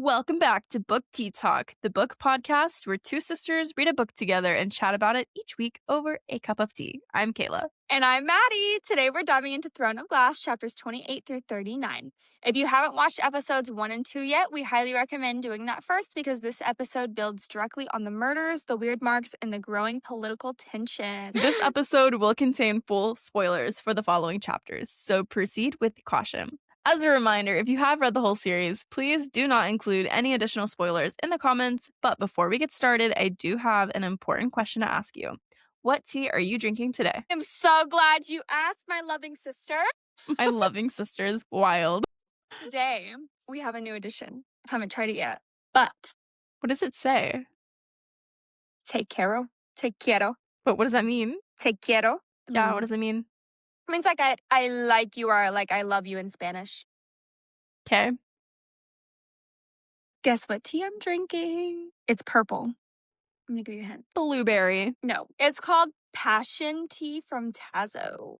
Welcome back to BookTeaTalk, the book podcast where two sisters read a book together and chat about it each week over a cup of tea. I'm Kayla. And I'm Maddie. Today we're diving into Throne of Glass, chapters 28 through 39. If you haven't watched episodes 1 and 2 yet, we highly recommend doing that first because this episode builds directly on the murders, the weird marks, and the growing political tension. This episode will contain full spoilers for the following chapters, so proceed with caution. As a reminder, if you have read the whole series, please do not include any additional spoilers in the comments. But before we get started, I do have an important question to ask you. What tea are you drinking today? I'm so glad you asked, my loving sister. My loving sister is wild. Today, we have a new edition. Haven't tried it yet, but What does it say? te quiero. But what does that mean? Te quiero. Yeah, what does it mean? It means like I like you or like I love you in Spanish. Okay. Guess what tea I'm drinking? It's purple. I'm going to give you a hint. Blueberry. No, it's called passion tea from Tazo.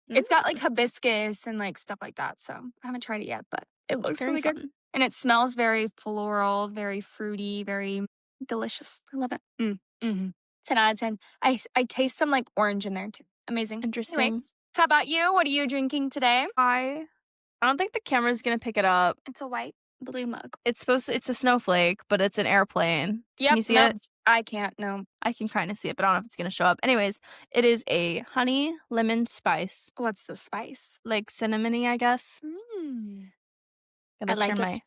It's got like hibiscus and like stuff like that. So I haven't tried it yet, but it looks Very really fun. good. And it smells very floral, very fruity, very delicious. I love it. 10 out of 10. I taste some like orange in there too. Amazing. Interesting. Anyways, how about you? What are you drinking today? I don't think the camera's gonna pick it up. It's a white blue mug. It's a snowflake, but it's an airplane. Yep, Can you see it? I can't, no. I can kind of see it, but I don't know if it's gonna show up. Anyways, it is a honey lemon spice. What's the spice? Like cinnamony, I guess. I like turn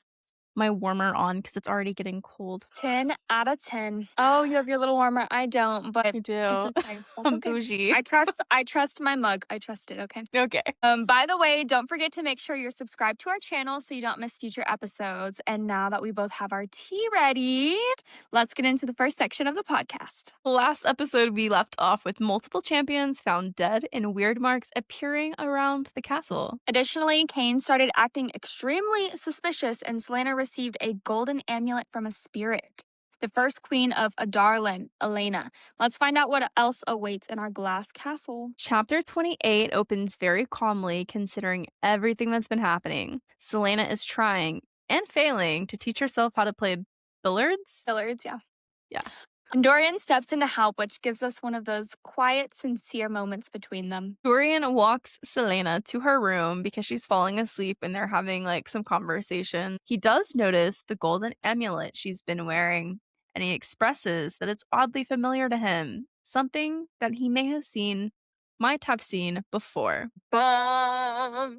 my warmer on because it's already getting cold. 10 out of 10. Oh, you have your little warmer. I don't, but I do. it's okay. That's I'm okay. bougie. I trust my mug. I trust it, okay? Okay. By the way, don't forget to make sure you're subscribed to our channel so you don't miss future episodes. And now that we both have our tea ready, let's get into the first section of the podcast. Last episode, we left off with multiple champions found dead and weird marks appearing around the castle. Additionally, Cain started acting extremely suspicious and Selena received a golden amulet from a spirit, the first queen of Eye, Elena. Let's find out what else awaits in our glass castle. Chapter 28 opens very calmly considering everything that's been happening. Selena is trying and failing to teach herself how to play billiards. Billiards, yeah. Yeah. And Dorian steps in to help, which gives us one of those quiet, sincere moments between them. Dorian walks Selena to her room because she's falling asleep and they're having like some conversation. He does notice the golden amulet she's been wearing and he expresses that it's oddly familiar to him, something that he might have seen before.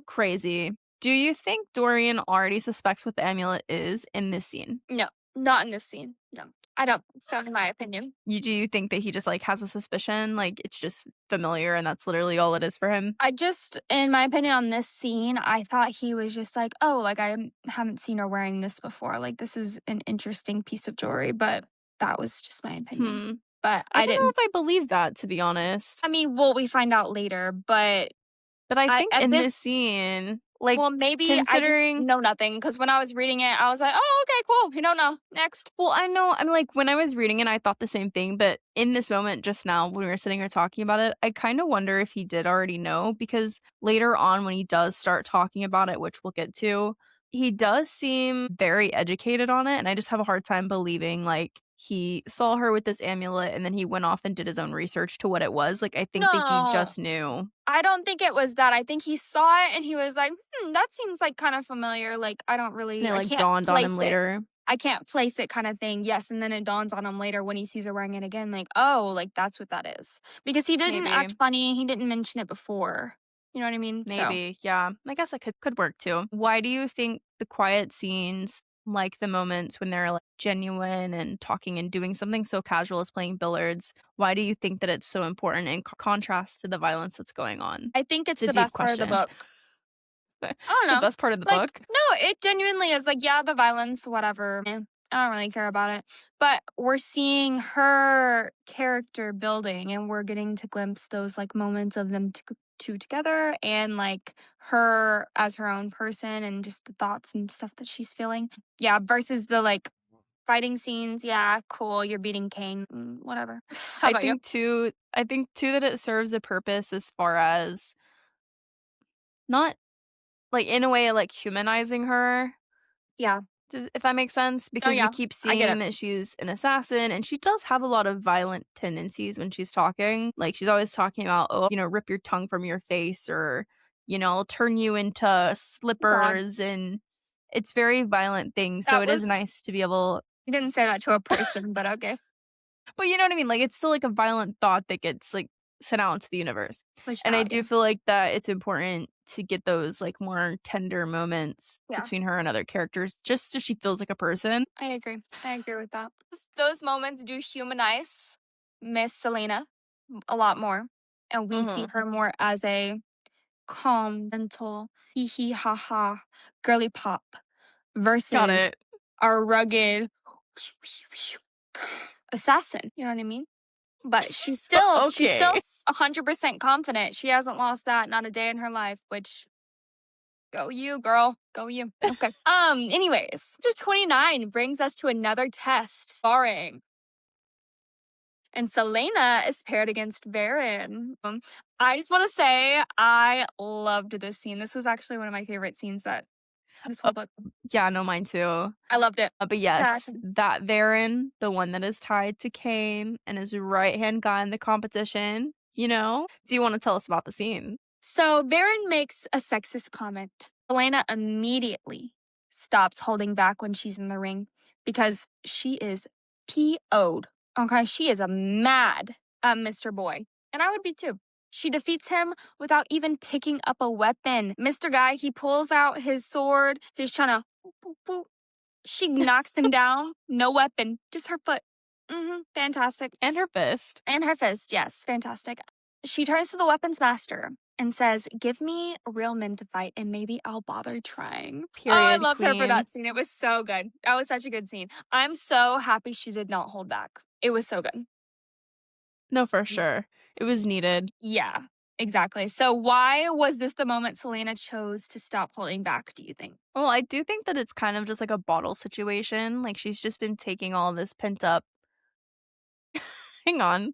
Crazy. Do you think Dorian already suspects what the amulet is in this scene? No, not in this scene. No. I don't think so, in my opinion. Do you think that he just like has a suspicion, like it's just familiar and that's literally all it is for him? In my opinion on this scene, I thought he was just like, oh, like I haven't seen her wearing this before. Like this is an interesting piece of jewelry, but that was just my opinion. But I don't know if I believe that, to be honest. I mean, well, we find out later, but I think in this scene, like, well, maybe considering... I just know nothing. Because when I was reading it, I was like, oh, okay, cool. You don't know. Next. Well, I know. I'm like, when I was reading it, I thought the same thing. But in this moment, just now, when we were sitting here talking about it, I kind of wonder if he did already know. Because later on, when he does start talking about it, which we'll get to, he does seem very educated on it. And I just have a hard time believing, like, he saw her with this amulet and then he went off and did his own research to what it was. Like, I think that he just knew. I don't think it was that. I think he saw it and he was like, that seems like kind of familiar. Like, I don't really... And it like dawned on him later. I can't place it kind of thing. Yes, and then it dawns on him later when he sees her wearing it again. Like, oh, like that's what that is. Because he didn't act funny. He didn't mention it before. You know what I mean? Maybe, yeah. I guess it could work too. Why do you think the quiet scenes, like the moments when they're like genuine and talking and doing something so casual as playing billiards, why do you think that it's so important in contrast to the violence that's going on? I think it's the best part of the book. I don't know. The best part of the book? No, it genuinely is. Like, yeah, the violence, whatever. I don't really care about it. But we're seeing her character building and we're getting to glimpse those like moments of them two together and like her as her own person and just the thoughts and stuff that she's feeling. Yeah, versus the like fighting scenes. Yeah, cool. You're beating Cain. Whatever. How about you? I think too that it serves a purpose as far as not like in a way like humanizing her. Yeah. If that makes sense, Oh, because we yeah. keep I get seeing it. that she's an assassin, and she does have a lot of violent tendencies when she's talking. Like, she's always talking about, "Oh, rip your tongue from your face," or, "I'll turn you into It's odd. slippers," and it's very violent things, so That it is was nice to be able you didn't say that to a person, but okay. but you know what I mean? Like, it's still, like, a violent thought that gets, like, sent out into the universe, Push and I out, yeah. do feel like that it's important to get those, like, more tender moments Yeah. between her and other characters just so she feels like a person. I agree. I agree with that. Those moments do humanize Miss Selena a lot more. And we see Mhm. her more as a calm, gentle, hee hee ha ha, girly pop Got versus it. our rugged assassin. You know what I mean? But she's still Okay. 100% confident. She hasn't lost that, not a day in her life, which go you, girl. Go you. Okay. Anyways, chapter 29 brings us to another test, sparring. And Selena is paired against Verin. I just want to say I loved this scene. This was actually one of my favorite scenes that this Oh, whole book. yeah, no, mine too. I loved it. But 10 yes, seconds. that Verin, the one that is tied to Cain and is right-hand guy in the competition, you know? Do you wanna tell us about the scene? So Verin makes a sexist comment. Selena immediately stops holding back when she's in the ring because she is PO'd. Okay, she is a mad at Mr. Boy. And I would be too. She defeats him without even picking up a weapon. Mr. Guy, he pulls out his sword. He's trying to. Boop, boop, boop. She knocks him down. No weapon, just her foot. Fantastic. And her fist. And her fist, yes, fantastic. She turns to the weapons master and says, "Give me real men to fight and maybe I'll bother trying." Oh, I Period, loved her for queen. that scene. It was so good. That was such a good scene. I'm so happy she did not hold back. It was so good. No, for sure. It was needed. Yeah, exactly. So, why was this the moment Selena chose to stop holding back, do you think? Well, I do think that it's kind of just like a bottle situation, like, she's just been taking all this pent up hang on.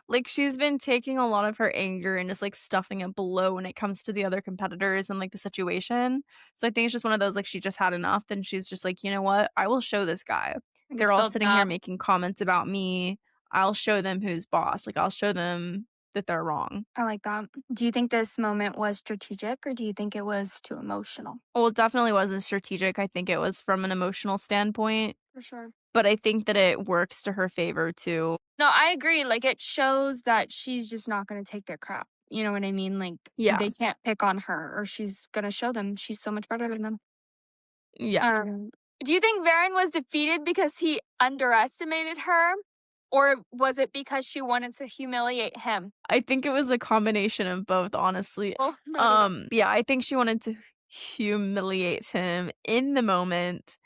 Like, she's been taking a lot of her anger and just, like, stuffing it below when it comes to the other competitors and, like, the situation. So I think it's just one of those, like, she just had enough and she's just like, "You know what? I will show this guy. It's They're all building sitting here up. making comments about me. I'll show them who's boss. Like, I'll show them that they're wrong." I like that. Do you think this moment was strategic or do you think it was too emotional? Well, it definitely wasn't strategic. I think it was from an emotional standpoint, For sure. but I think that it works to her favor too. No, I agree. Like, it shows that she's just not gonna take their crap. You know what I mean? Like, Yeah. they can't pick on her, or she's gonna show them she's so much better than them. Yeah. Um, do you think Varen was defeated because he underestimated her, or was it because she wanted to humiliate him? I think it was a combination of both, honestly. Oh, I don't know. Yeah, I think she wanted to humiliate him in the moment,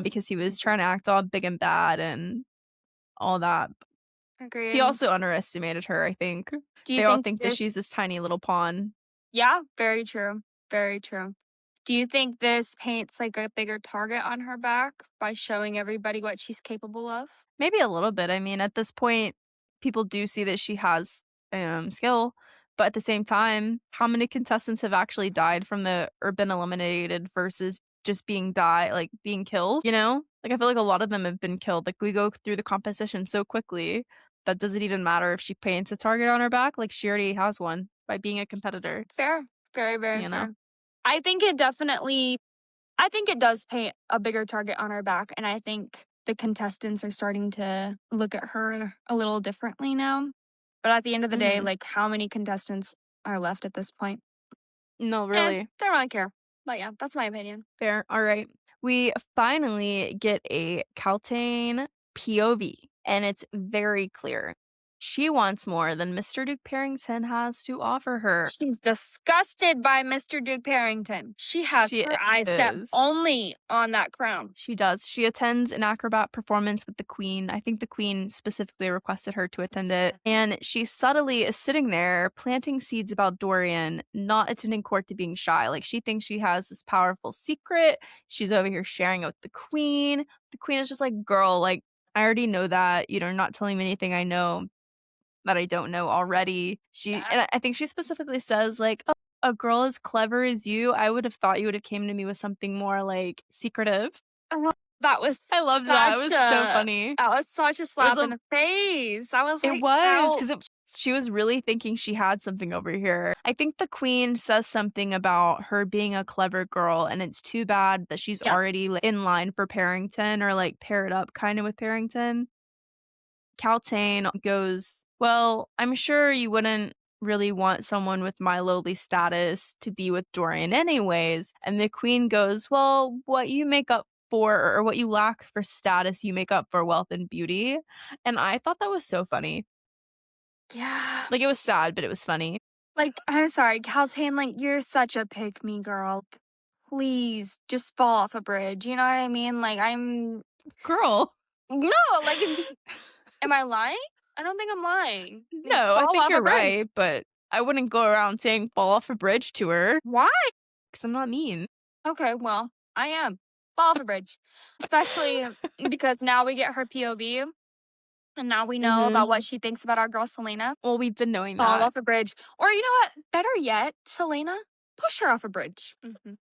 because he was trying to act all big and bad and all that. He Agreed. also underestimated her, I think. Do you They all think think that she's this? this tiny little pawn. Yeah, very true. Very true. Do you think this paints like a bigger target on her back by showing everybody what she's capable of? Maybe a little bit. I mean, at this point, people do see that she has, skill, but at the same time, how many contestants have actually died from the or been eliminated versus just being killed, you know? Like, I feel like a lot of them have been killed. Like, we go through the competition so quickly that does it even matter if she paints a target on her back? Like, she already has one by being a competitor, Fair. Very, very you know? fair. I think it definitely I think it does paint a bigger target on her back, and I think the contestants are starting to look at her a little differently now. But at the end of the day, Mhm. like, how many contestants are left at this point? No, really. Don't really care. But yeah, that's my opinion. Fair. All right. We finally get a Kaltain POV, and it's very clear. She wants more than Mr. Duke Parrington has to offer her. She's disgusted by Mr. Duke Parrington. She has She her eyes set is. only on that crown. She does. She attends an acrobat performance with the queen. I think the queen specifically requested her to attend it. And she subtly is sitting there planting seeds about Dorian, not attending court to being shy. Like, she thinks she has this powerful secret. She's over here sharing it with the queen. The queen is just like, girl, like, I already know that. You're not telling me anything I know that I don't know already. Yeah. And I think she specifically says, like, "Oh, a girl as clever as you, I would have thought you would have came to me with something more, like, secretive." Oh, that was I loved that. It such was so a funny. that was such a It was slap in the face. I was it like, was "Ouch." because she was really thinking she had something over here. I think the queen says something about her being a clever girl, and it's too bad that she's Yeah. already in line for Parrington or like paired up kind of with Parrington. Kaltain goes, "Well, I'm sure you wouldn't really want someone with my lowly status to be with Dorian anyways." And the queen goes, "Well, what you make up for or what you lack for status, you make up for wealth and beauty." And I thought that was so funny. Yeah. Like, it was sad, but it was funny. Like, I'm sorry, Kaltain, like, you're such a pick me girl. Please just fall off a bridge. You know what I mean? Like, I'm Girl. no, like, am I lying? I don't think I'm lying. No, I Fall think off a you're bridge. right, but I wouldn't go around saying fall off a bridge to her Why? because I'm not mean. Okay, well, I am. Fall off a bridge. Especially because now we get her POV and now we know about Mhm. what she thinks about our girl Selena. Well, we've been knowing Fall that. off a bridge. Or you know what? Better yet, Selena, push her off a bridge.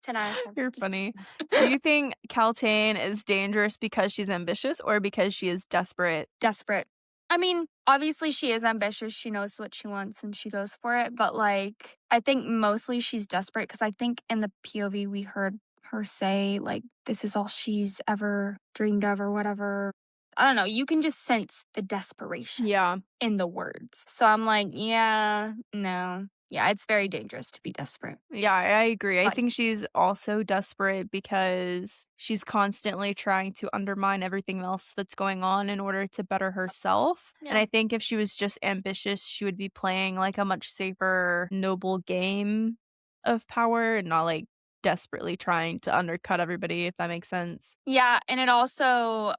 10 out of 10. You're Just funny. Do you think Kaltain is dangerous because she's ambitious or because she is desperate? desperate. I mean, obviously she is ambitious. She knows what she wants and she goes for it. But like, I think mostly she's desperate because I think in the POV we heard her say, like, this is all she's ever dreamed of or whatever. I don't know. You can just sense the desperation Yeah. in the words. So I'm like, yeah, no. Yeah, it's very dangerous to be desperate. Yeah, I agree. I But think she's also desperate because she's constantly trying to undermine everything else that's going on in order to better herself. And yeah. I think if she was just ambitious, she would be playing like a much safer, noble game of power and not like desperately trying to undercut everybody, if that makes sense. Yeah. And it also,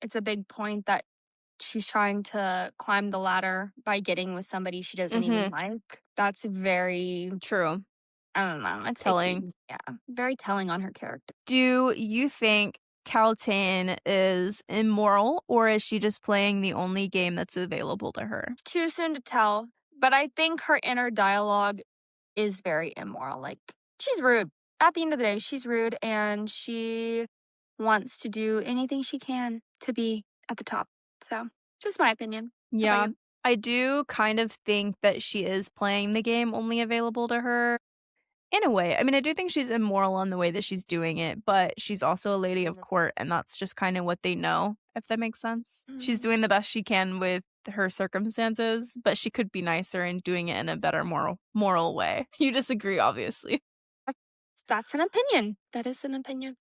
it's a big point that she's trying to climb the ladder by getting with somebody she doesn't even Mhm. like. That's very, True. I don't know, it's Telling. icky. Yeah, very telling on her character. Do you think Kaltain is immoral or is she just playing the only game that's available to her? It's too soon to tell, but I think her inner dialogue is very immoral. Like, she's rude. At the end of the day, she's rude and she wants to do anything she can to be at the top. So, just my opinion. How about Yeah, you? I do kind of think that she is playing the game only available to her in a way. I mean, I do think she's immoral on the way that she's doing it, but she's also a lady of court, and that's just kind of what they know, if that makes sense. She's Mm. doing the best she can with her circumstances, but she could be nicer and doing it in a better moral way. You disagree, obviously. That's an opinion. That is an opinion.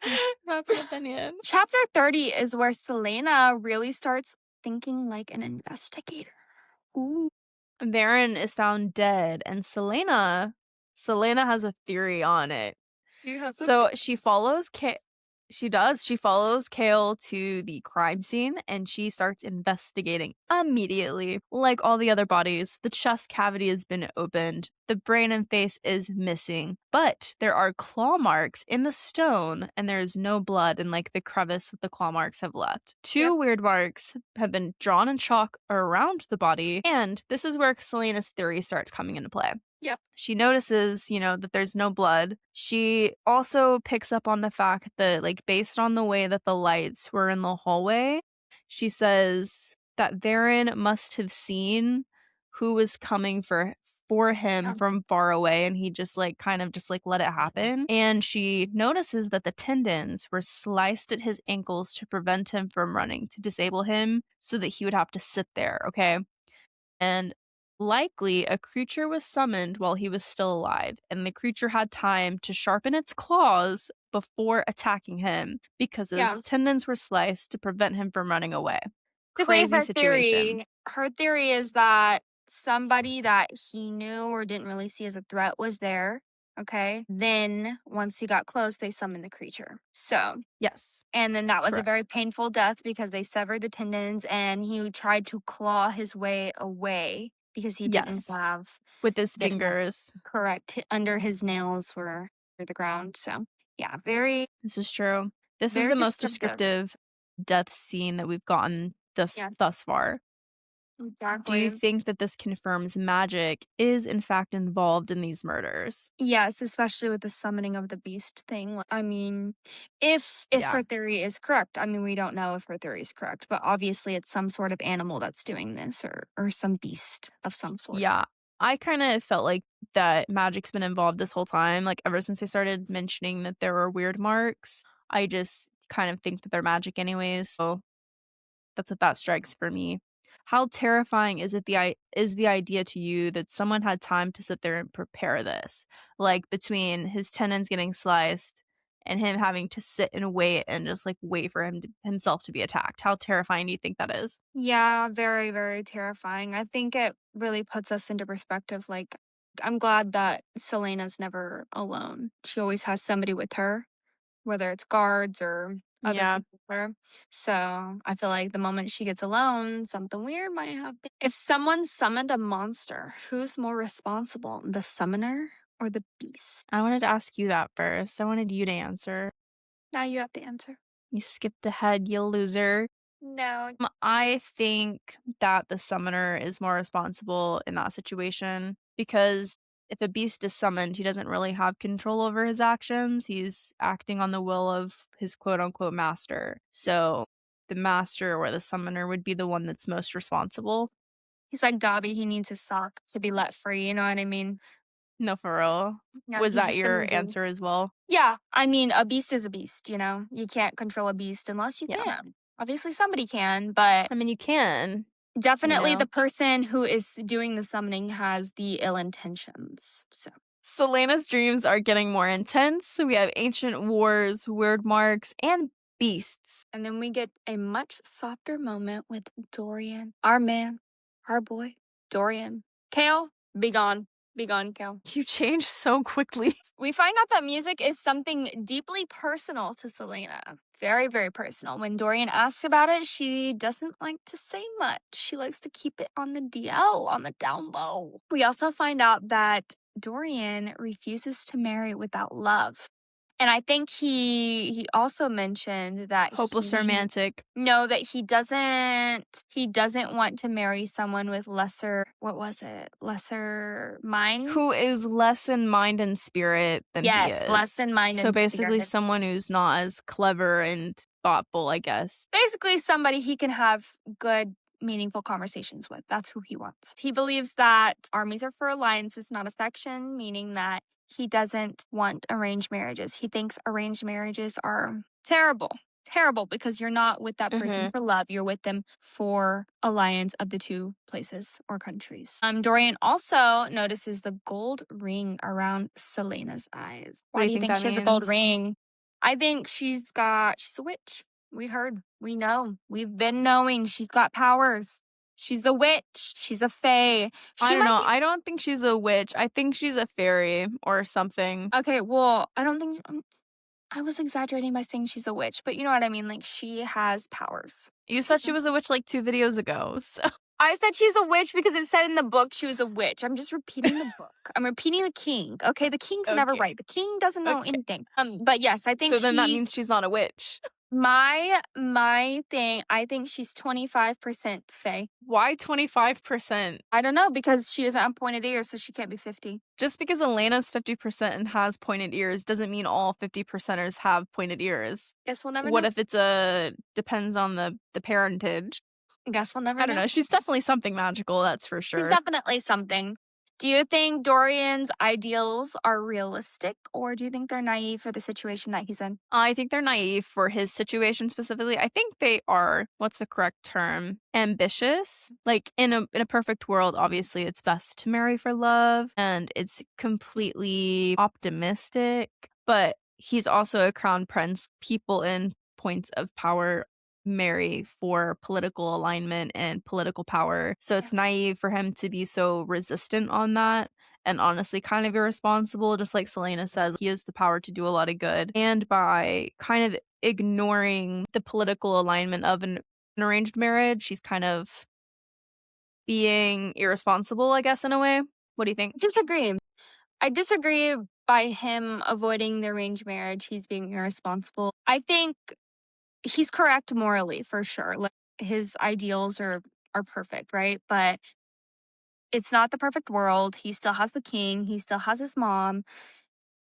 That's an opinion. Chapter 30 is where Selena really starts thinking like an investigator. Ooh. Verin is found dead, and Selena has a theory on it. You have to So she does. She follows Chaol to the crime scene and she starts investigating immediately. Like all the other bodies, the chest cavity has been opened. The brain and face is missing. But there are claw marks in the stone and there is no blood in like the crevice that the claw marks have left. Two Yep. weird marks have been drawn in chalk around the body, and this is where Selena's theory starts coming into play. Yep. She notices, that there's no blood. She also picks up on the fact that, like, based on the way that the lights were in the hallway, she says that Verin must have seen who was coming for him Yeah. from far away and he just like kind of just like let it happen. And she notices that the tendons were sliced at his ankles to prevent him from running, to disable him so that he would have to sit there, okay? And likely a creature was summoned while he was still alive, and the creature had time to sharpen its claws before attacking him because Yeah. his tendons were sliced to prevent him from running away. Basically, Crazy situation. her theory is that somebody that he knew or didn't really see as a threat was there. Okay. Then once he got close, they summoned the creature. So, Yes, and then that was a very correct. painful death because they severed the tendons and he tried to claw his way away because he didn't Yes, have with his the nails fingers. correct. Under his nails were the ground. So, yeah, very, This is true. This is very the most descriptive. descriptive death scene that we've gotten Yes. thus far. Do you Exactly. think that this confirms magic is in fact involved in these murders? Yes, especially with the summoning of the beast thing. I mean, if Yeah. her theory is correct, I mean, we don't know if her theory is correct, but obviously it's some sort of animal that's doing this, or some beast of some sort. Yeah. I kind of felt like that magic's been involved this whole time. Like, ever since they started mentioning that there were weird marks, I just kind of think that they're magic anyways. So that's what that strikes for me. How terrifying is the idea to you that someone had time to sit there and prepare this? Like, between his tendons getting sliced and him having to sit and wait and just like wait for himself to be attacked. How terrifying do you think that is? Yeah, very, very terrifying. I think it really puts us into perspective. Like, I'm glad that Selena's never alone. She always has somebody with her, whether it's guards or other Yeah. people with her. So I feel like the moment she gets alone, something weird might happen. If someone summoned a monster, who's more responsible, the summoner or the beast? I wanted to ask you that first. I wanted you to answer. Now you have to answer. You skipped ahead, you loser. No. I think that the summoner is more responsible in that situation because if a beast is summoned, he doesn't really have control over his actions. He's acting on the will of his quote unquote master. So the master or the summoner would be the one that's most responsible. He's like Dobby, he needs his sock to be let free, you know what I mean? No, for real. Yeah, Was he's that just a your loser. answer as well? Yeah, I mean, a beast is a beast, you know? You can't control a beast unless you Yeah. can. Obviously, somebody can, but I mean, you can, definitely the person who is doing the summoning has the ill intentions. So, Selena's dreams are getting more intense. We have ancient wars, weird marks, and beasts. and then we get a much softer moment with Dorian, our man, our boy, Dorian. Kale, be gone. Be gone, Kale. You change so quickly. We find out that music is something deeply personal to Selena. Very, very personal. When Dorian asks about it, she doesn't like to say much. She likes to keep it on the DL, on the down low. We also find out that Dorian refuses to marry without love. And I think he also mentioned that Hopeless romantic. that he doesn't want to marry someone with lesser, what was it? Lesser mind? Who is less in mind and spirit than he Yes, less is. in mind So and basically spirit. someone who's not as clever and thoughtful, I guess. Basically, somebody he can have good, meaningful conversations with. That's who he wants. He believes that armies are for alliances, not affection, meaning that he doesn't want arranged marriages. He thinks arranged marriages are terrible. Terrible because you're not with that person for love. You're with them for alliance of the two places or countries. Dorian also notices the gold ring around Selena's eyes. What Why do do you you think think that she has a gold means? ring? I think she's a witch. We heard. We know. We've been knowing she's got powers. She's a witch. She's a fae. I She don't might know. be. I don't think she's a witch. I think she's a fairy or something. Okay, well, I don't think. I was exaggerating by saying she's a witch, but you know what I mean? Like, she has powers. You said she was a witch like 2 videos ago. So I said she's a witch because it said in the book she was a witch. I'm just repeating the book. I'm repeating the king. Okay, the king's never okay. right. The king doesn't know Okay. anything. But yes, I think So then that means she's not a witch. my thing. I think she's 25% fae. Why 25%? I don't know because she doesn't have pointed ears, so she can't be 50. Just because Elena's 50% and has pointed ears doesn't mean all 50%ers have pointed ears. Guess we'll never What know. if it's depends on the parentage? Guess we'll never I don't know. She's definitely something magical, that's for She's sure. definitely something. Do you think Dorian's ideals are realistic, or do you think they're naive for the situation that he's in? I think they're naive for his situation specifically. I think they are, what's the correct term? Ambitious. Like in a perfect world, obviously it's best to marry for love and it's completely optimistic, but he's also a crown prince. People in points of power marry for political alignment and political power. So it's naive for him to be so resistant on that and honestly kind of irresponsible. Just like Selena says, he has the power to do a lot of good. And by kind of ignoring the political alignment of an arranged marriage, she's kind of being irresponsible, I guess, in a way. What do you think? I disagree by him avoiding the arranged marriage. He's being irresponsible. I think he's correct morally for sure. Like his ideals are are perfect, right? But it's not the perfect world. He still has the king. He still has his mom.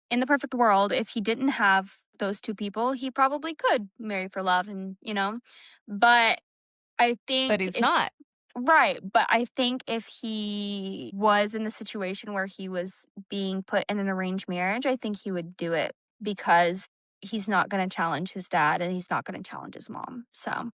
In the perfect world, if he didn't have those two people, he probably could marry for love and, but I But think he's if not. right, but I think if he was in the situation where he was being put in an arranged marriage, I think he would do it because he's not going to challenge his dad and he's not going to challenge his mom. So,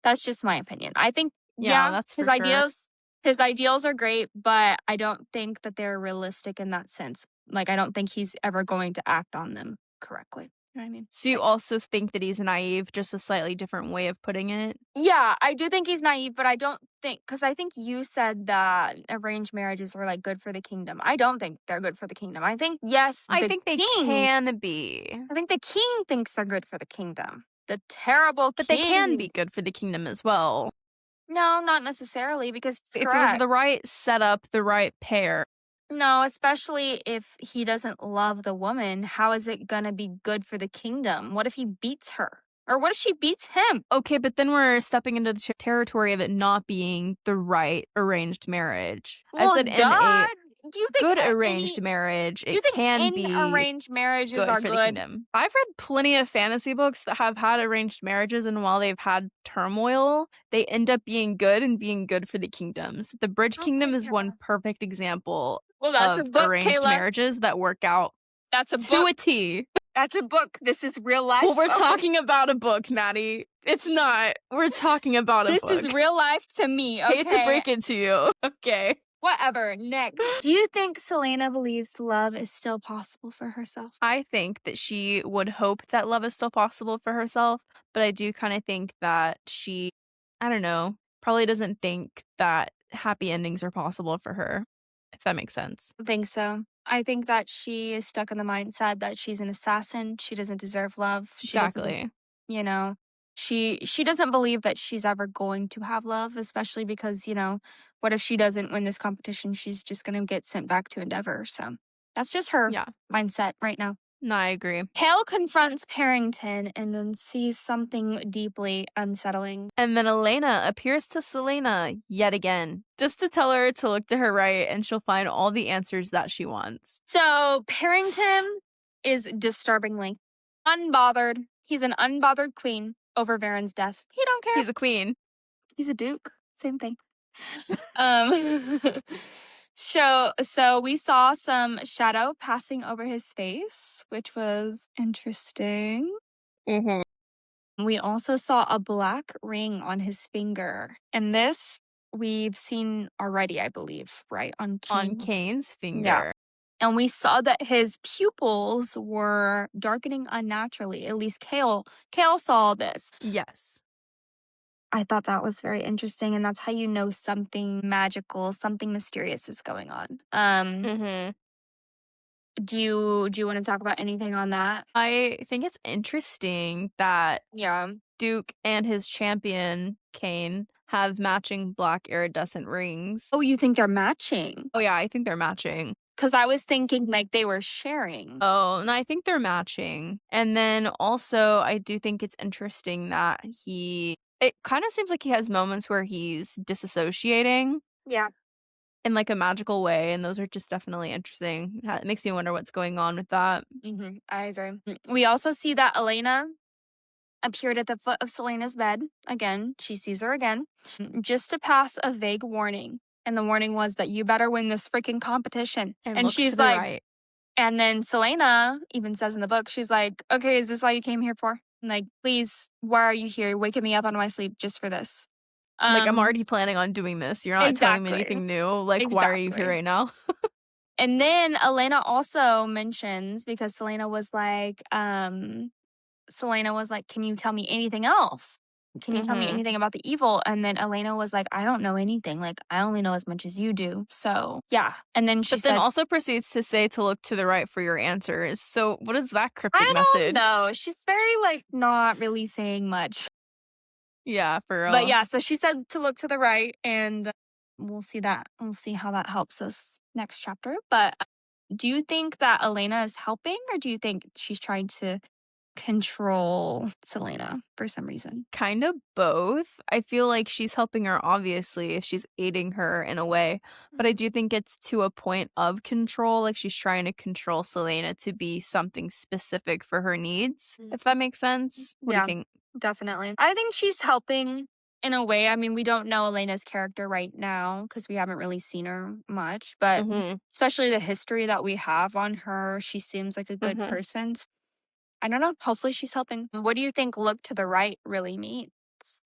that's just my opinion. I think Yeah, yeah, that's his for sure. ideals are great, but I don't think that they're realistic in that sense. Like I don't think he's ever going to act on them correctly. You know what I mean? So you also think that he's naive, just a slightly different way of putting it? Yeah, I do think he's naive, but I don't think because I think you said that arranged marriages were like good for the kingdom. I don't think they're good for the kingdom. I think yes, I think they can be. I think the king thinks they're good for the kingdom. The terrible But they can king. be good for the kingdom as well. No, not necessarily because it's If it was correct. the right setup, the right pair. No, especially if he doesn't love the woman, how is it gonna be good for the kingdom? What if he beats her? Or what if she beats him? Okay, but then we're stepping into the territory of it not being the right arranged marriage. I Well, said in duh. a Do you think good arranged any marriage, do you it think can any be arranged marriages good are for the good? kingdom. I've read plenty of fantasy books that have had arranged marriages, and while they've had turmoil, they end up being good and being good for the kingdoms. The Bridge Oh my Kingdom is one god. perfect example Well, that's a of book, arranged Kayla. marriages that work out That's a to book. a T. That's a book. This is real Well, life. we're Okay. talking about a book, Maddie. It's not. We're talking about a This is book. real life to me, Hate to okay? break it to you. Okay. Whatever. Next. Do you think Selena believes love is still possible for herself? I think that she would hope that love is still possible for herself, but I do kind of think that she, I don't know, probably doesn't think that happy endings are possible for her, if that makes sense. I think so. I think that she is stuck in the mindset that she's an assassin. She doesn't deserve love. She doesn't, Exactly. you know, she doesn't believe that she's ever going to have love, especially because, what if she doesn't win this competition? She's just going to get sent back to Endeavor. So that's just her Yeah. mindset right now. No, I agree. Hale confronts Parrington and then sees something deeply unsettling. And then Elena appears to Selena yet again, just to tell her to look to her right and she'll find all the answers that she wants. So Parrington is disturbingly unbothered. He's an unbothered queen over Verin's death. He don't care. He's a queen. He's a duke. Same thing. um so we saw some shadow passing over his face, which was interesting. Mm-hmm. We also saw a black ring on his finger. And this we've seen already, I believe, right? On On Cain. Cain's Yeah. finger. And we saw that his pupils were darkening unnaturally. At least Chaol saw this. Yes. I thought that was very interesting, and that's how you know something magical, something mysterious is going on. Mm-hmm. Do you want to talk about anything on that? I think it's interesting that Yeah. Duke and his champion, Cain, have matching black iridescent rings. Oh, you think they're matching? Oh, yeah, I think they're matching. Because I was thinking like they were sharing. Oh, and I think they're matching. And then also, I do think it's interesting that it kind of seems like he has moments where he's disassociating Yeah. in like a magical way. And those are just definitely interesting. It makes me wonder what's going on with that. I agree. We also see that Elena appeared at the foot of Selena's bed again. She sees her again, just to pass a vague warning. And the warning was that you better win this freaking competition. And And look to she's the like, right. and then Selena even says in the book, she's like, okay, is this all you came here for? I'm like, please, why are you here? Waking me up out of my sleep just for this. Like, I'm already planning on doing this. You're not telling me Exactly. anything new. Like, why are you here Exactly. right now? And then Elena also mentions, because Selena was like, can you tell me anything else? Can you tell me Mhm. anything about the evil? And then Elena was like, I don't know anything. Like, I only know as much as you do. So, yeah. And then she But then said, also proceeds to say to look to the right for your answers. So, what is that cryptic I message? don't know. She's very, not really saying much. Yeah, for real. But yeah, so she said to look to the right, and we'll see that. We'll see how that helps us next chapter. But do you think that Elena is helping, or do you think she's trying to control Selena for some reason. Kind of both. I feel like she's helping her, obviously, if she's aiding her in a way, but I do think it's to a point of control, like she's trying to control Selena to be something specific for her needs, if that makes sense. What do you Yeah, think? definitely. I think she's helping in a way. I mean, we don't know Elena's character right now because we haven't really seen her much, but Mhm. especially the history that we have on her, she seems like a good Mhm. person. I don't know. Hopefully she's helping. What do you think look to the right really means?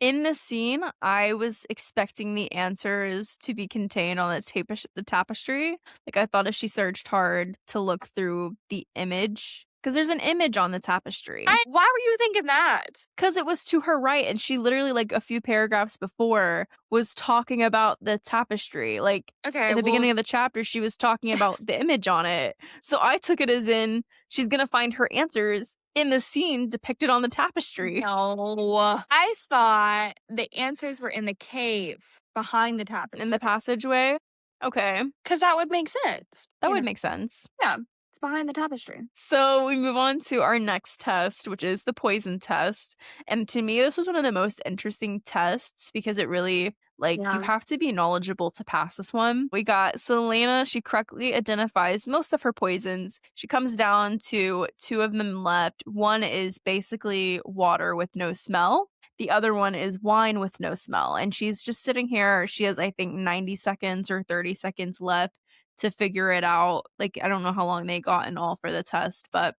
In the scene, I was expecting the answers to be contained on the tapestry. Like, I thought if she searched hard to look through the image, because there's an image on the tapestry. Why were you thinking that? Because it was to her right, and she literally, like, a few paragraphs before was talking about the tapestry. Like, Okay, at the well, beginning of the chapter, she was talking about the image on it. So I took it as in she's gonna find her answers in the scene depicted on the tapestry. no. I thought the answers were in the cave behind the In the tapestry passageway? Okay, because that would make sense. that would make sense. Yeah, it's behind the tapestry. So we move on to our next test, which is the poison test. And to me, this was one of the most interesting tests because it really, like, you Yeah. have to be knowledgeable to pass this one. We got Selena. She correctly identifies most of her poisons. She comes down to two of them left. One is basically water with no smell. The other one is wine with no smell. And she's just sitting here. She has, I think, 90 seconds or 30 seconds left to figure it out. Like, I don't know how long they got in all for the test, but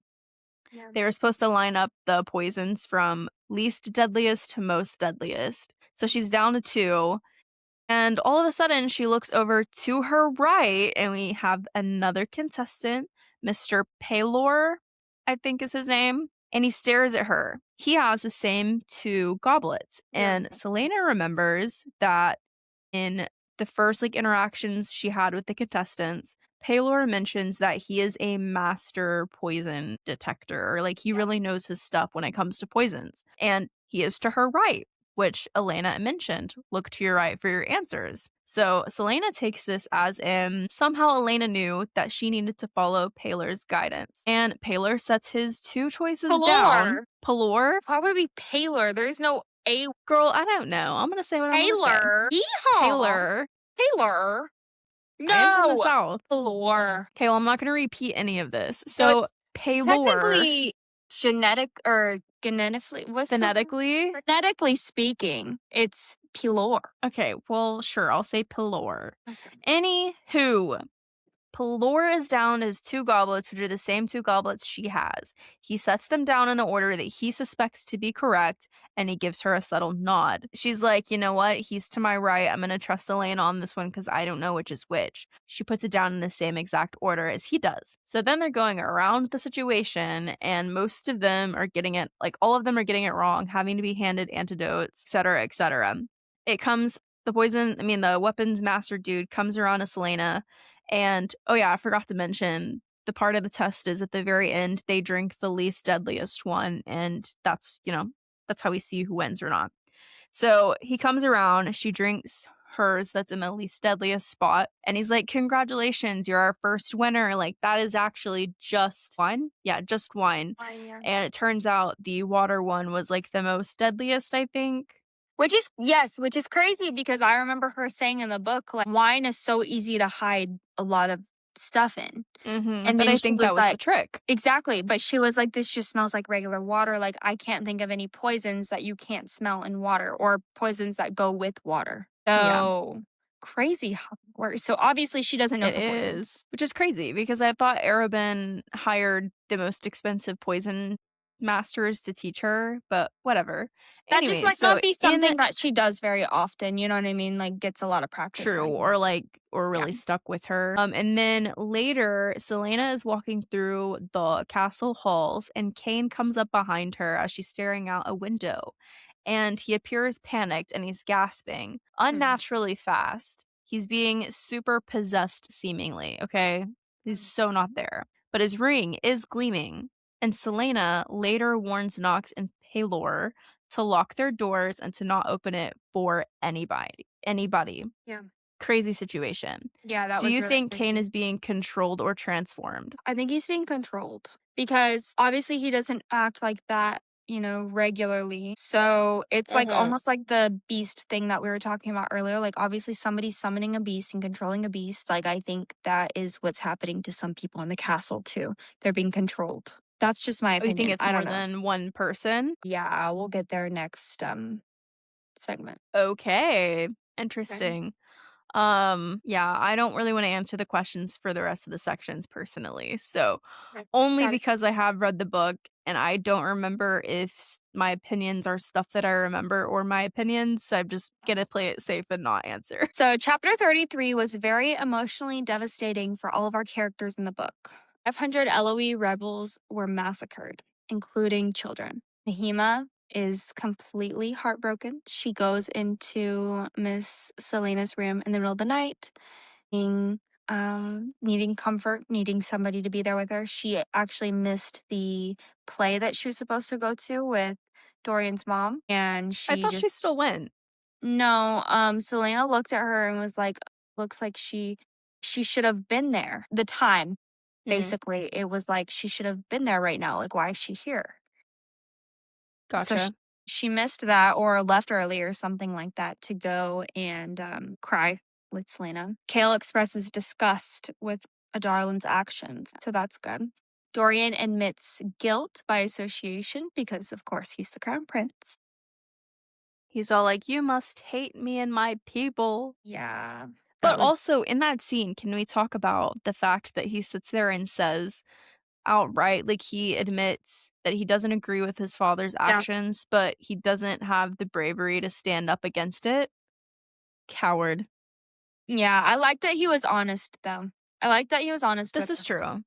Yeah. they were supposed to line up the poisons from least deadliest to most deadliest. So she's down to two. And all of a sudden, she looks over to her right, and we have another contestant, Mr. Paylor, I think is his name. And he stares at her. He has the same two goblets. Yeah. And Selena remembers that in the first like interactions she had with the contestants, Paylor mentions that he is a master poison detector, or like he really knows his stuff when it comes to poisons. And he is to her right, which Elena mentioned. Look to your right for your answers. So Selena takes this as in somehow Elena knew that she needed to follow Paylor's guidance. And Paylor sets his two choices down. Paylor. Paylor? Why would it be paler? There's no A. Girl, I don't know. I'm gonna say what I'm gonna say. Paler. Yeehaw. Paylor. Paler. I am from the No. South. Paylor. Okay, well, I'm not going to repeat any of this. So So, it's Paylor, technically genetic or genetically, phonetically. phonetically speaking, it's Pilor. Okay, well, sure, I'll say Paylor. Okay. Anywho, Paylor is down his two goblets, which are the same two goblets she has. He sets them down in the order that he suspects to be correct, and he gives her a subtle nod. She's like, you know what? He's to my right. I'm going to trust Elaine on this one because I don't know which is which. She puts it down in the same exact order as he does. So then they're going around the situation, and most of them are getting it, like all of them are getting it wrong, having to be handed antidotes, etc., etc. It comes, the weapons master dude comes around to Selena. And oh yeah, I forgot to mention the part of the test is at the very end they drink the least deadliest one, and that's how we see who wins or not. So he comes around, she drinks hers that's in the least deadliest spot, and he's like, "Congratulations, you're our first winner. Like that is actually just wine. Yeah, just wine." Fine, yeah. And it turns out the water one was like the most deadliest, I think. Which is crazy because I remember her saying in the book, like, wine is so easy to hide a lot of stuff in. And But then I she think that was was the like, trick. exactly. But she was like, this just smells like regular water. Like, I can't think of any poisons that you can't smell in water or poisons that go with water. Yeah. So crazy how it works. So obviously she doesn't know It her poison. is, which is crazy because I thought Arabin hired the most expensive poison masters to teach her, but whatever. That just Anyway, might so not be in something that she does very often. You know what I mean? Like, gets a lot of practice. true Doing. or Yeah. really stuck with her. And then later Selena is walking through the castle halls and Cain comes up behind her as she's staring out a window. And he appears panicked and he's gasping unnaturally fast. He's being super possessed seemingly, okay? He's so not there. But his ring is gleaming. And Selena later warns Nox and Paylor to lock their doors and to not open it for anybody. Yeah. Crazy situation. Yeah, that Do was you really think Cain crazy. is being controlled or transformed? I think he's being controlled. because obviously he doesn't act like that, regularly. So it's like Mhm. almost like the beast thing that we were talking about earlier. Like obviously somebody's summoning a beast and controlling a beast. Like I think that is what's happening to some people in the castle too. They're being controlled. That's just my Oh, you think opinion. it's I don't more know. than one person? Yeah, we'll get there next segment. Okay, Okay. interesting. Yeah, I don't really wanna answer the questions for the rest of the sections personally, so Okay. only Got it. because I have read the book and I don't remember if my opinions are stuff that I remember or my opinions, so I'm just gonna play it safe and not answer. So, chapter 33 was very emotionally devastating for all of our characters in the book. 500 LOE rebels were massacred, including children. Nehemia is completely heartbroken. She goes into Miss Selena's room in the middle of the night, needing, needing comfort, needing somebody to be there with her. She actually missed the play that she was supposed to go to with Dorian's mom, and I she thought she just still went. no, Selena looked at her and was like, "Looks like she should have been there." The time, Mhm, basically, it was like she should have been there right now. Like, why is she here? So gotcha. she missed that or left early or something like that to go and cry with Selena. Kale expresses disgust with Adarlan's actions, so that's good. Dorian admits guilt by association because, of course, he's the crown prince. He's all like, "You must hate me and my people." Yeah, But that was also in that scene, can we talk about the fact that he sits there and says outright, like, he admits that he doesn't agree with his father's yeah. actions, but he doesn't have the bravery to stand up against it? Coward. Yeah, I like that he was honest, though. I like that he was honest This with is us. true.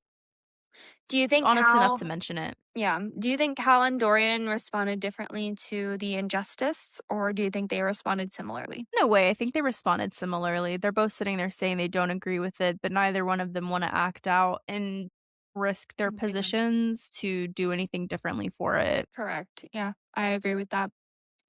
Do you He's think honest enough to Cal mention it. yeah, do you think Cal and Dorian responded differently to the injustice, or do you think they responded similarly? In a way, I think they responded similarly. They're both sitting there saying they don't agree with it, but neither one of them wanna act out and risk their Yeah. positions to do anything differently for it. Correct. Yeah, I agree with that.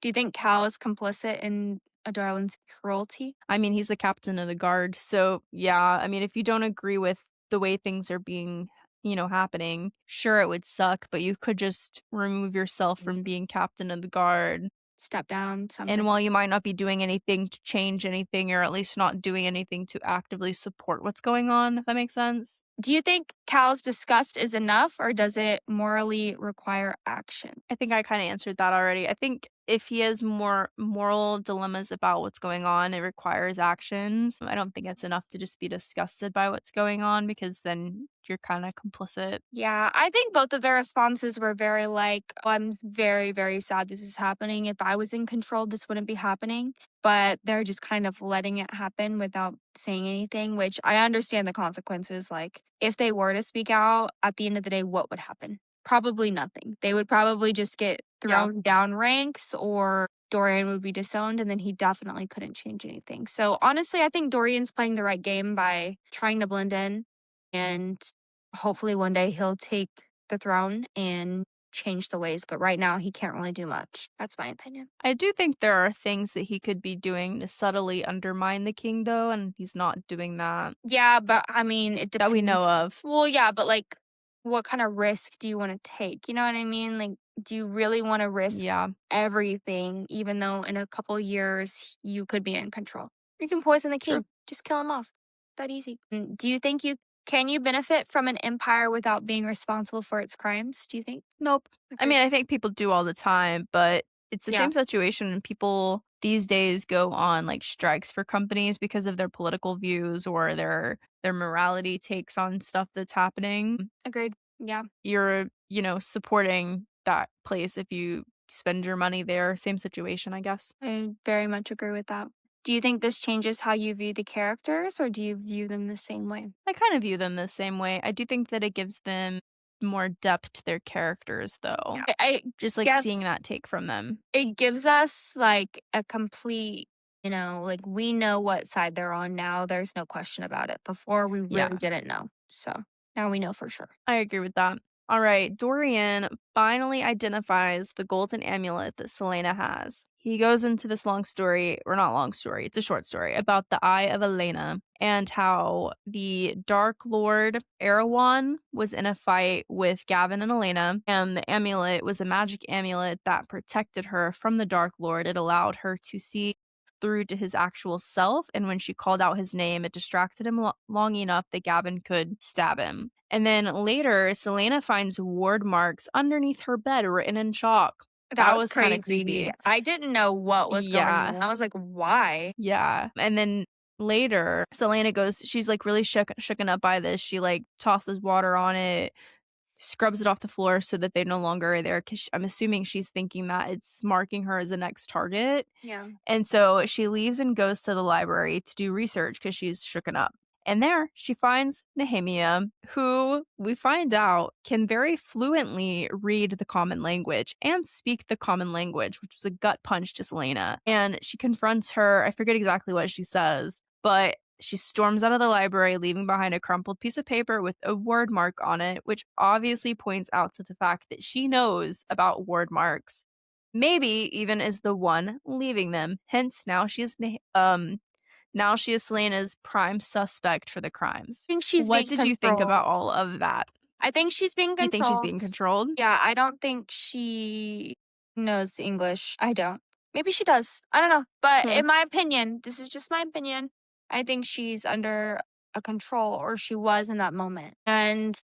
Do you think Cal is complicit in Darlin's cruelty? I mean, he's the captain of the guard, so, yeah, I mean, if you don't agree with the way things are being, happening, sure, it would suck, but you could just remove yourself from being captain of the guard, Step down, and something. while you might not be doing anything to change anything, you're at least not doing anything to actively support what's going on, if that makes sense? Do you think Cal's disgust is enough, or does it morally require action? I think I kinda answered that already. I think if he has more moral dilemmas about what's going on, it requires actions. I don't think it's enough to just be disgusted by what's going on because then you're kinda complicit. Yeah, I think both of their responses were very like, "Oh, I'm very, very sad this is happening. If I was in control, this wouldn't be happening." But they're just kind of letting it happen without saying anything, which I understand the consequences. Like, if they were to speak out, at the end of the day, what would happen? Probably nothing. They would probably just get Yeah. thrown down ranks or Dorian would be disowned and then he definitely couldn't change anything. So honestly, I think Dorian's playing the right game by trying to blend in and hopefully one day he'll take the throne and change the ways, but right now he can't really do much. That's my opinion. I do think there are things that he could be doing to subtly undermine the king, though, and he's not doing that, Yeah, but I mean, it that we know depends. of. Well, yeah, but like, what kind of risk do you want to take? You know what I mean? Like, do you really want to risk Yeah, everything, even though in a couple years you could be in control? You can poison the true. king, just kill him off. That easy. Do you think you can you benefit from an empire without being responsible for its crimes? Do you think? Nope. I Agreed. mean, I think people do all the time, but it's the Yeah. same situation when people these days go on, like, strikes for companies because of their political views or their morality takes on stuff that's happening. Agreed. Yeah. You're, supporting that place if you spend your money there. Same situation, I guess. I very much agree with that. Do you think this changes how you view the characters or do you view them the same way? I kind of view them the same way. I do think that it gives them more depth to their characters, though. Yeah. I Just, like, seeing guess that take from them. it gives us like a complete, like we know what side they're on now. There's no question about it. Before we really Yeah. didn't know. So now we know for sure. I agree with that. All right, Dorian finally identifies the golden amulet that Selena has. he goes into this long story, or not long story, it's a short story about the Eye of Elena and how the Dark Lord Erewhon was in a fight with Gavin and Elena, and the amulet was a magic amulet that protected her from the Dark Lord. It allowed her to see through to his actual self, and when she called out his name, it distracted him long enough that Gavin could stab him. And then later, Selena finds ward marks underneath her bed written in chalk. That That was was kinda crazy. creepy. I didn't know what was going Yeah, on. I was like, "Why?" yeah, and then later, Selena goes she's, like, really shooken up by this. She, like, tosses water on it, scrubs it off the floor so that they no longer are there, 'cause I'm assuming she's thinking that it's marking her as the next target. Yeah. And so she leaves and goes to the library to do research because she's shooken up. And there she finds Nehemia, who we find out can very fluently read the common language and speak the common language, which was a gut punch to Selena. And she confronts her. I forget exactly what she says, but she storms out of the library, leaving behind a crumpled piece of paper with a word mark on it, which obviously points out to the fact that she knows about word marks. Maybe even is the one leaving them. Hence, now she is Selena's prime suspect for the crimes. I think she's What being did you think about controlled. all of that? I think she's being You think she's controlled. being controlled? Yeah, I don't think she knows English. I don't. Maybe she does. I don't know. But Hmm. in my opinion, this is just my opinion. I think she's under a control, or she was in that moment. And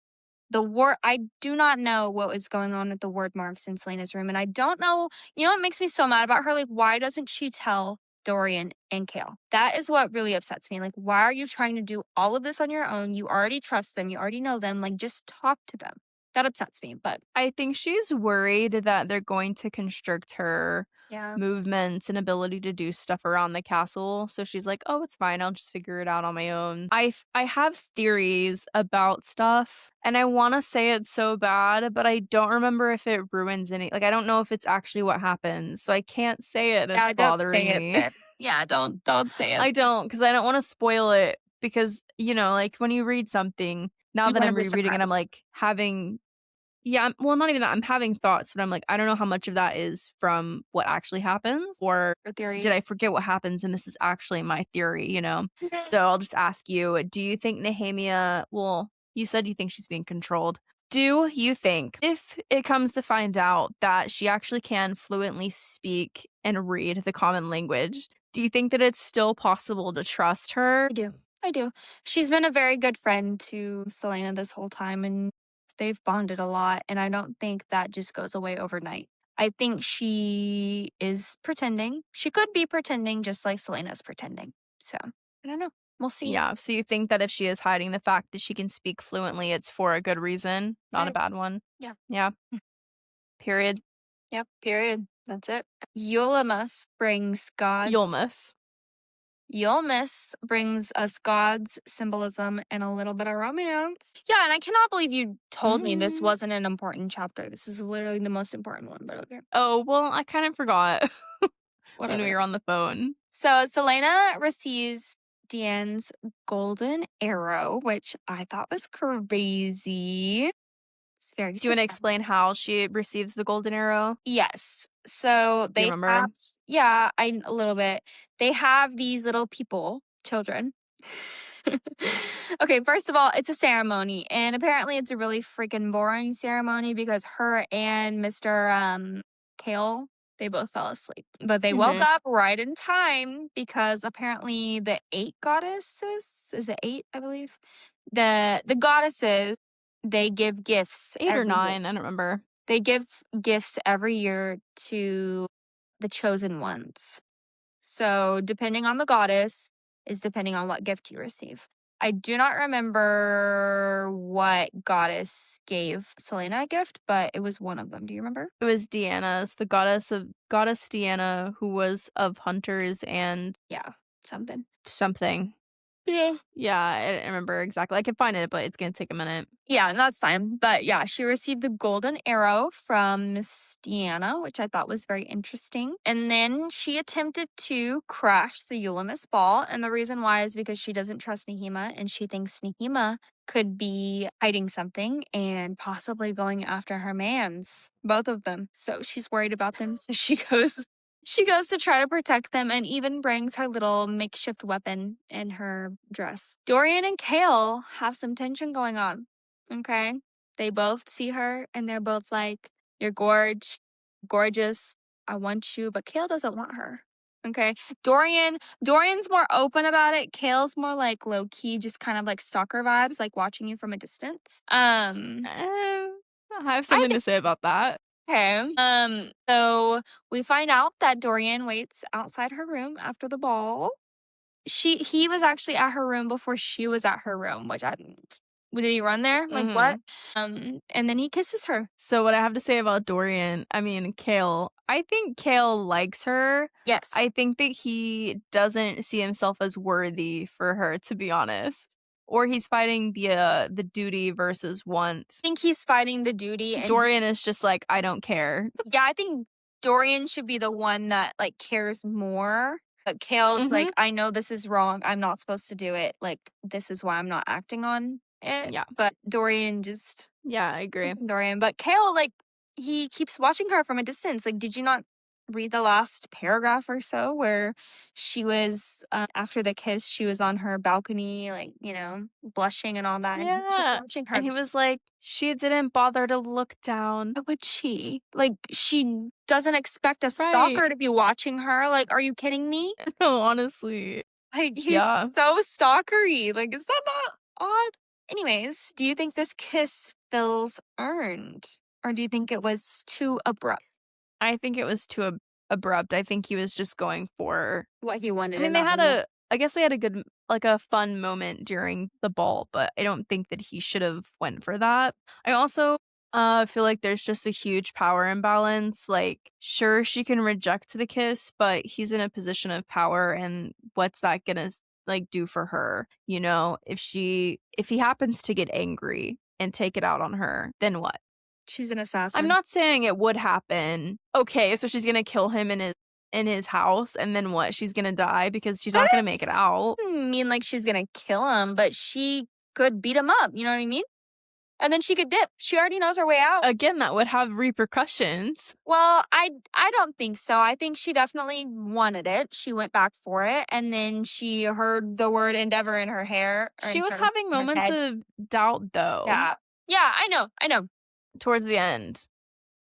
the word, I do not know what was going on with the word marks in Selena's room. And I don't know, what makes me so mad about her? Like, why doesn't she tell Dorian and Chaol? That is what really upsets me. Like, why are you trying to do all of this on your own? You already trust them, you already know them. Like, just talk to them. That upsets me. But I think she's worried that they're going to constrict her yeah, movements and ability to do stuff around the castle. So she's like, "Oh, it's fine. I'll just figure it out on my own." I have theories about stuff, and I want to say it's so bad, but I don't remember if it ruins any. Like, I don't know if it's actually what happens, so I can't say it. It's yeah, don't say bothering it me. then. Yeah, don't say it. I don't, because I don't want to spoil it. Because like when you read something, now You that want to I'm be rereading it, I'm surprised. like having yeah, well, not even that. I'm having thoughts, but I'm like, I don't know how much of that is from what actually happens, or Your did theories. I forget what happens and this is actually my theory? Mhm. So I'll just ask you, do you think Nehemia, well, you said you think she's being controlled. Do you think if it comes to find out that she actually can fluently speak and read the common language, do you think that it's still possible to trust her? I do. I do. She's been a very good friend to Selena this whole time, and they've bonded a lot. And I don't think that just goes away overnight. I think she is pretending. She could be pretending just like Selena's pretending. So I don't know. We'll see. Yeah, so you think that if she is hiding the fact that she can speak fluently, it's for a good reason, not a Yeah. bad one? Yeah. Yeah, period. Yep. Period. That's it. Yulemas brings gods. Yulemas. Yulemas brings us gods, symbolism, and a little bit of romance. Yeah, and I cannot believe you told me this Mm. wasn't an important chapter. This is literally the most important one, but okay. Oh, well, I kind of forgot when we Whatever. were on the phone. So Selena receives Deanne's golden arrow, which I thought was crazy. It's very Do you wanna significant. explain how she receives the golden arrow? Yes. So Do you they have, remember? yeah, I a little bit. They have these little people, children. Okay, first of all, it's a ceremony, and apparently it's a really freaking boring ceremony because her and Mr. Chaol, they both fell asleep. But they woke Mhm. up right in time because apparently the eight goddesses, is it eight, I believe? The goddesses, they give gifts 8 or every year. 9, I don't remember. They give gifts every year to the chosen ones. So, depending on the goddess is depending on what gift you receive. I do not remember what goddess gave Selena a gift, but it was one of them. Do you remember? It was Deanna's, the goddess Deanna, who was of hunters and Yeah, something. something. Yeah. Yeah, I don't remember exactly. I can find it, but it's gonna take a minute. Yeah, that's fine. But yeah, she received the golden arrow from Miss Deanna, which I thought was very interesting. And then she attempted to crash the Yulemas ball. And the reason why is because she doesn't trust Nehema and she thinks Nehema could be hiding something and possibly going after her mans, both of them. So she's worried about them. So she goes She goes to try to protect them and even brings her little makeshift weapon in her dress. Dorian and Chaol have some tension going on. Okay. They both see her and they're both like, "You're gorgeous. I want you." But Chaol doesn't want her. Okay. Dorian's more open about it. Chaol's more like low key, just kind of like stalker vibes, like watching you from a distance. I have I something to say about that. Okay. So we find out that Dorian waits outside her room after the ball. He was actually at her room before she was at her room, which I did he run there? Like what? Mhm. And then he kisses her. So what I have to say about Chaol, I think Chaol likes her. I Yes. think that he doesn't see himself as worthy for her, to be honest. Or he's fighting the duty versus want. I think he's fighting the duty and Dorian is just like, I don't care. yeah, I think Dorian should be the one that like cares more. But Kale's like, Mhm. I know this is wrong. I'm not supposed to do it. Like, this is why I'm not acting on it. Yeah. But Dorian just Yeah, I agree. Dorian. But Kale, like, he keeps watching her from a distance. Like, did you not read the last paragraph or so where she was, after the kiss, she was on her balcony, like, blushing and all that. And he was just Yeah. watching her. And he was like, she didn't bother to look down. Why would she? Like, she doesn't expect a Right. stalker to be watching her. Like, are you kidding me? No, honestly. Like, he's Yeah. so stalkery. Like, is that not odd? Anyways, do you think this kiss feels earned? Or do you think it was too abrupt? I think it was too abrupt. I think he was just going for What he wanted I mean, in that moment. I guess they had a good like a fun moment during the ball, but I don't think that he should have went for that. I also feel like there's just a huge power imbalance. Like, sure, she can reject the kiss, but he's in a position of power, and what's that gonna like do for her? If he happens to get angry and take it out on her, then what? She's an I'm assassin. not saying it would happen. Okay, so she's gonna kill him in his house, and then what? She's gonna die because she's I not gonna make it out. don't mean like she's gonna kill him, but she could beat him up. You know what I mean? And then she could dip. She already knows her way out. Again, that would have repercussions. Well, I don't think so. I think she definitely wanted it. She went back for it, and then she heard the word endeavor in her hair or She was in having her moments head. of doubt, though, Yeah. Yeah, I know. towards the end.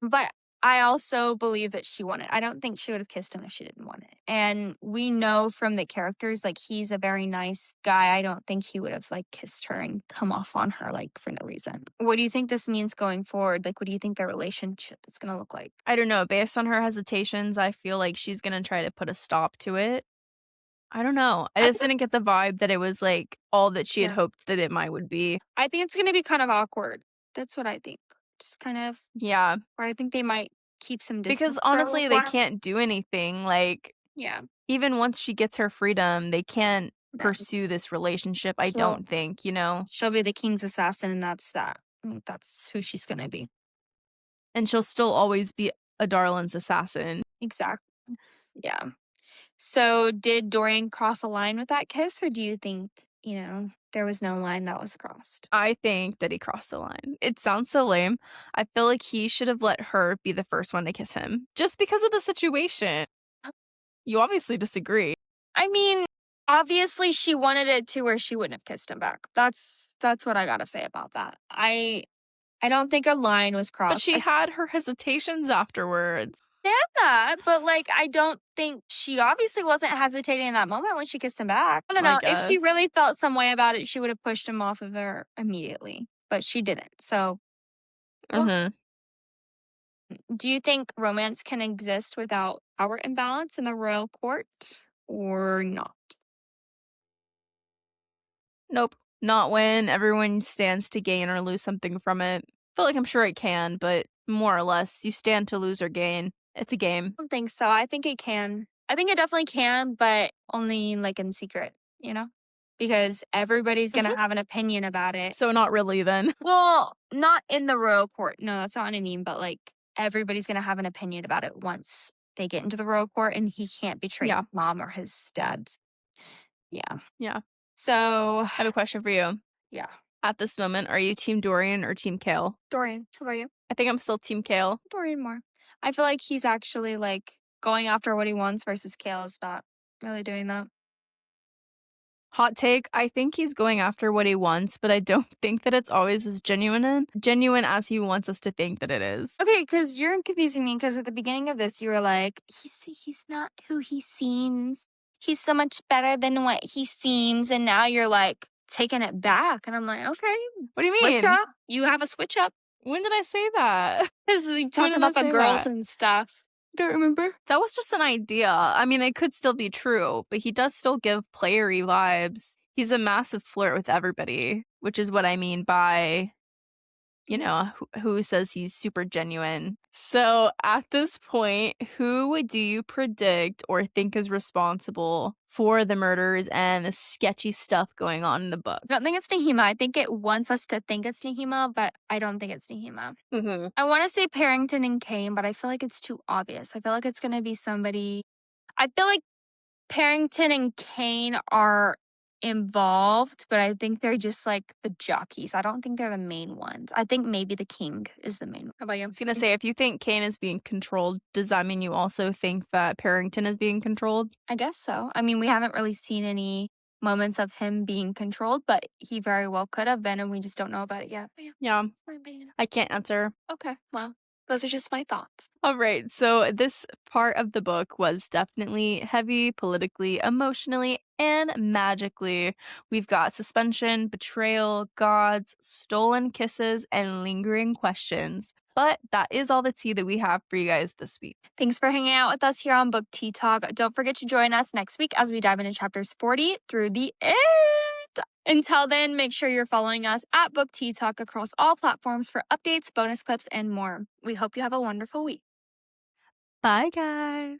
But I also believe that she wanted. I don't think she would have kissed him if she didn't want it. And we know from the characters, like he's a very nice guy. I don't think he would have like kissed her and come off on her like for no reason. What do you think this means going forward? Like, what do you think their relationship is gonna look like? I don't know, based on her hesitations, I feel like she's gonna try to put a stop to it. I don't know. I I just think didn't get the it's vibe that it was, like, all that she had yeah. hoped that it might would be. I think it's gonna be kind of awkward. That's what I think. Just kind of Yeah, or I think they might keep some because distance for a little honestly, they while. can't do anything, like, Yeah. even once she gets her freedom, they can't No. pursue this relationship, I She'll don't think. she'll be the king's assassin and that's that. That's who she's gonna be. And she'll still always be a Darlin's assassin. Exactly. Yeah. So did Dorian cross a line with that kiss, or do you think, there was no line that was crossed? I think that he crossed the line. It sounds so lame. I feel like he should have let her be the first one to kiss him, just because of the situation. You obviously disagree. I mean, obviously she wanted it to where she wouldn't have kissed him back. That's what I gotta say about that. I don't think a line was But crossed. she I had her hesitations afterwards, understand that, but like I don't think she obviously wasn't hesitating in that moment when she kissed him back. I don't I know. If she guess. really felt some way about it, she would have pushed him off of her immediately. But she didn't. So well, Mhm. do you think romance can exist without power imbalance in the royal court or not? Nope. Not when everyone stands to gain or lose something from it. Feel like I'm sure it can, but more or less, you stand to lose or gain. It's a game. I don't think so. I think it can. I think it definitely can, but only like in secret, you know? Because everybody's going Mhm. to have an opinion about it. So not really then. Well, not in the royal court. No, that's not what I mean, but like everybody's going to have an opinion about it once they get into the royal court and he can't betray Yeah. his mom or his dad's. Yeah. Yeah. So, I have a question for you. yeah. At this moment, are you team Dorian or team Kale? Dorian, how about you? I think I'm still team Kale. Dorian more. I feel like he's actually like going after what he wants versus Kale's not really doing that. Hot take, I think he's going after what he wants, but I don't think that it's always as genuine as he wants us to think that it is. Okay, because you're confusing me because at the beginning of this, you were like, he's not who he seems. He's so much better than what he seems. And now you're like taking it back. And I'm like, okay, What do you switch mean? up. You have a switch up. When did I say that? Because you When talk did I about the say girls that? and stuff. Don't remember. That was just an idea. I mean, it could still be true, but he does still give playery vibes. He's a massive flirt with everybody, which is what I mean by, who says he's super genuine. So at this point, who do you predict or think is responsible for the murders and the sketchy stuff going on in the book? I don't think it's Nehemia. I think it wants us to think it's Nehemia, but I don't think it's Nehemia. Mm-hmm. I want to say Parrington and Cain, but I feel like it's too obvious. I feel like it's going to be somebody. I feel like Parrington and Cain are involved, but I think they're just like the jockeys. I don't think they're the main ones. I think maybe the king is the main one. How about you? I was going to say, if you think Cain is being controlled, does that mean you also think that Parrington is being controlled? I guess so. I mean, we haven't really seen any moments of him being controlled, but he very well could have been, and we just don't know about it yet. But Yeah, that's my opinion. I can't answer. Okay, well, those are just my thoughts. All right, so this part of the book was definitely heavy politically, emotionally, and magically. We've got suspension, betrayal, gods, stolen kisses, and lingering questions. But that is all the tea that we have for you guys this week. Thanks for hanging out with us here on Book Tea Talk. Don't forget to join us next week as we dive into chapters 40 through the end. Until then, make sure you're following us at Book Tea Talk across all platforms for updates, bonus clips, and more. We hope you have a wonderful week. Bye, guys.